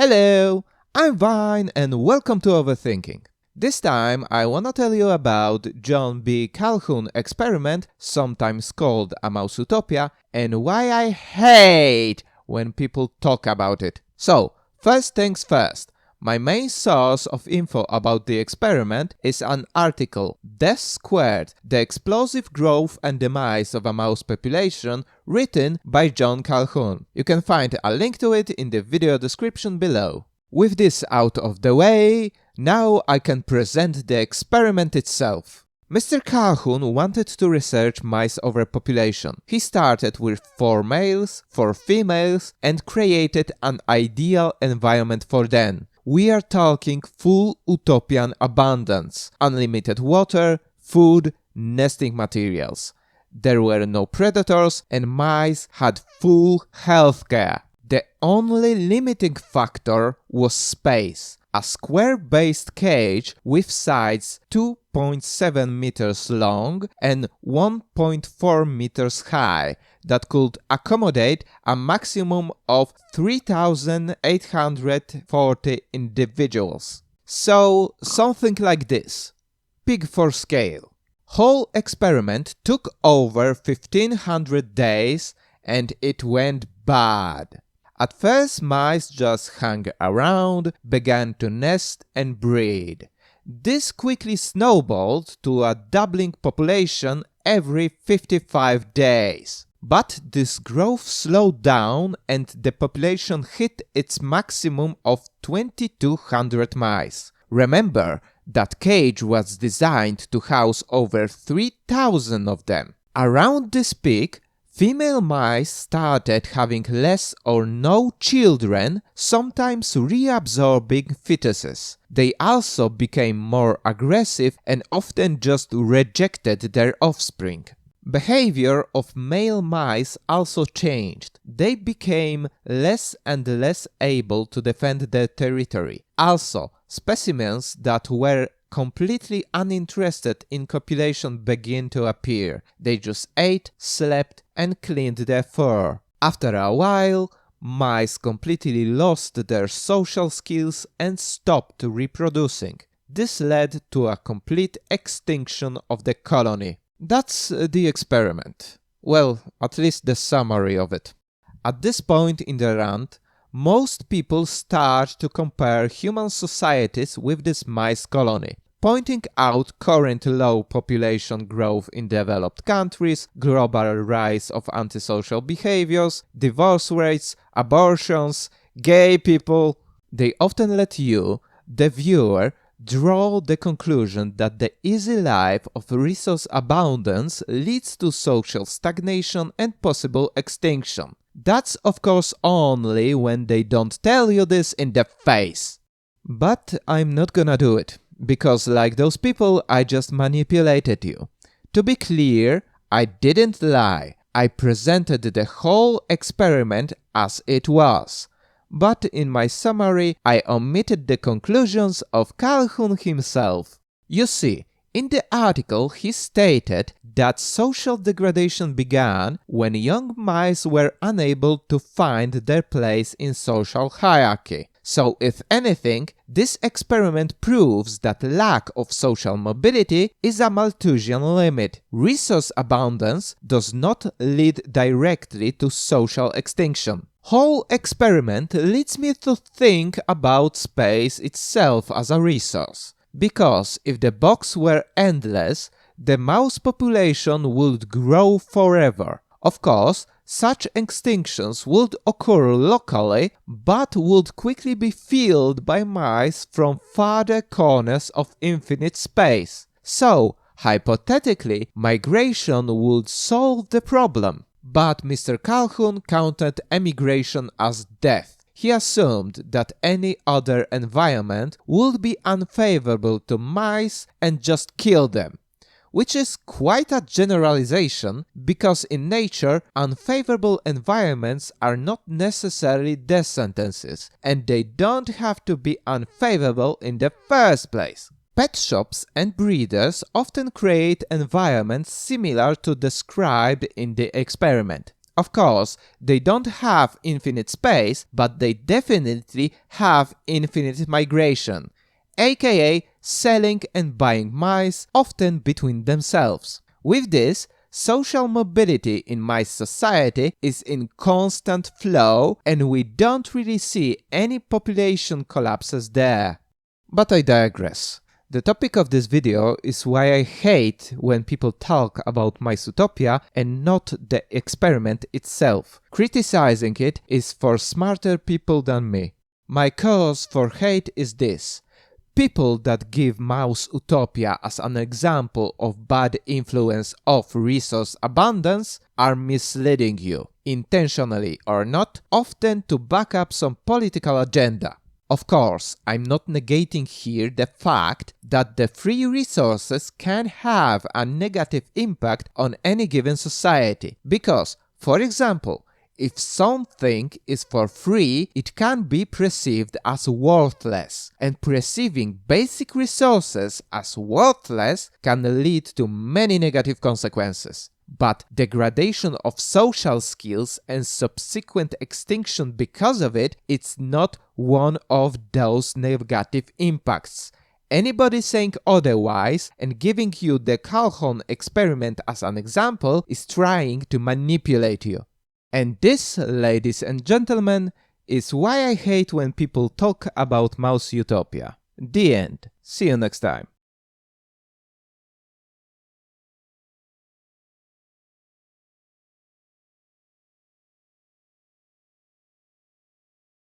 Hello, I'm Vine and welcome to Overthinking. This time I wanna tell you about John B. Calhoun experiment, sometimes called a mouse utopia, and why I hate when people talk about it. So, first things first. My main source of info about the experiment is an article, Death Squared, The Explosive Growth and Demise of a Mouse Population, written by John Calhoun. You can find a link to it in the video description below. With this out of the way, now I can present the experiment itself. Mr. Calhoun wanted to research mice overpopulation. He started with 4 males, 4 females, and created an ideal environment for them. We are talking full utopian abundance, unlimited water, food, nesting materials. There were no predators and mice had full healthcare. The only limiting factor was space. A square-based cage with sides 2.7 meters long and 1.4 meters high that could accommodate a maximum of 3,840 individuals. So, something like this. Pig for scale. Whole experiment took over 1500 days and it went bad. At first, mice just hung around, began to nest and breed. This quickly snowballed to a doubling population every 55 days. But this growth slowed down and the population hit its maximum of 2,200 mice. Remember, that cage was designed to house over 3,000 of them. Around this peak, female mice started having less or no children, sometimes reabsorbing fetuses. They also became more aggressive and often just rejected their offspring. Behavior of male mice also changed. They became less and less able to defend their territory. Also, specimens that were completely uninterested in copulation began to appear. They just ate, slept, and cleaned their fur. After a while, mice completely lost their social skills and stopped reproducing. This led to a complete extinction of the colony. That's the experiment. Well, at least the summary of it. At this point in the rant, most people start to compare human societies with this mice colony, pointing out current low population growth in developed countries, global rise of antisocial behaviors, divorce rates, abortions, gay people. They often let you, the viewer, draw the conclusion that the easy life of resource abundance leads to social stagnation and possible extinction. That's of course only when they don't tell you this in the face. But I'm not gonna do it. Because like those people, I just manipulated you. To be clear, I didn't lie. I presented the whole experiment as it was. But in my summary, I omitted the conclusions of Calhoun himself. You see, in the article he stated that social degradation began when young mice were unable to find their place in social hierarchy. So if anything, this experiment proves that lack of social mobility is a Malthusian limit. Resource abundance does not lead directly to social extinction. Whole experiment leads me to think about space itself as a resource. Because if the box were endless, the mouse population would grow forever. Of course, such extinctions would occur locally, but would quickly be filled by mice from farther corners of infinite space. So, hypothetically, migration would solve the problem. But Mr. Calhoun counted emigration as death. He assumed that any other environment would be unfavorable to mice and just kill them. Which is quite a generalization, because in nature, unfavorable environments are not necessarily death sentences, and they don't have to be unfavorable in the first place. Pet shops and breeders often create environments similar to described in the experiment. Of course, they don't have infinite space, but they definitely have infinite migration, aka selling and buying mice, often between themselves. With this, social mobility in mice society is in constant flow, and we don't really see any population collapses there. But I digress. The topic of this video is why I hate when people talk about Miceutopia and not the experiment itself. Criticizing it is for smarter people than me. My cause for hate is this. People that give Mouse-utopia as an example of bad influence of resource abundance are misleading you, intentionally or not, often to back up some political agenda. Of course, I'm not negating here the fact that the free resources can have a negative impact on any given society, because, for example, if something is for free, it can be perceived as worthless, and perceiving basic resources as worthless can lead to many negative consequences. But degradation of social skills and subsequent extinction because of it, it's not one of those negative impacts. Anybody saying otherwise and giving you the Calhoun experiment as an example is trying to manipulate you. And this, ladies and gentlemen, is why I hate when people talk about Mouse-utopia. The end. See you next time.